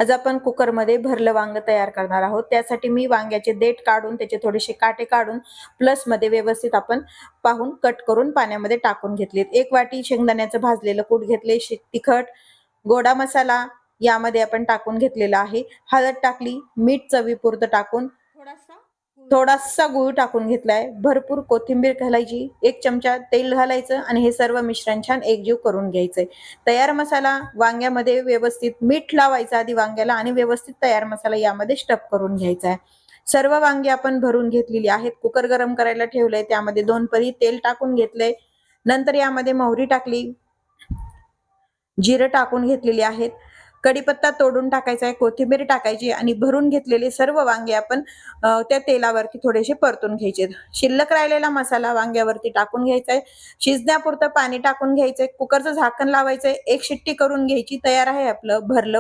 आज आपण कुकरमध्ये भरलं वांग तयार करणार आहोत। त्यासाठी मी वांग्याचे देठ काढून त्याचे थोडेसे काटे काढून प्लस मध्ये व्यवस्थित आपण पाहून कट करून पाण्यामध्ये टाकून घेतलेत। 1 वाटी शेंगदाण्याचं भाजलेलं कूट घेतले, तिखट, गोडा मसाला यामध्ये आपण टाकून घेतलेला आहे। हळद टाकली, मीठ चवीपुरतं टाकून थोडासा गूळ टाकून घेतलाय, भरपूर कोथिंबीर घालायची, 1 चमचा तेल घालायचं आणि हे सर्व मिश्रण छान एकजीव करून घ्यायचंय। तयार मसाला वांग्यामध्ये व्यवस्थित मीठ लावायचं आधी वांग्याला आणि व्यवस्थित तयार मसाला यामध्ये स्टफ करून घ्यायचा आहे। सर्व वांगी आपण भरून घेतलेली आहेत। कुकर गरम करायला ठेवलंय, त्यामध्ये 2 पळी तेल टाकून घेतलंय। नंतर यामध्ये मोहरी टाकली, जिरं टाकून घेतलेली आहेत, कढीपत्ता तोडून टाकायचा आहे, कोथिंबीर टाकायची आणि भरून घेतलेले सर्व वांगे आपण त्या तेलावरती थोडेसे परतून घ्यायचे। शिल्लक राहिलेला मसाला वांग्यावरती टाकून घ्यायचा आहे, शिजण्यापुरतं पाणी टाकून घ्यायचंय, कुकरचं झाकण लावायचंय, 1 शिट्टी करून घ्यायची। तयार आहे आपलं भरलं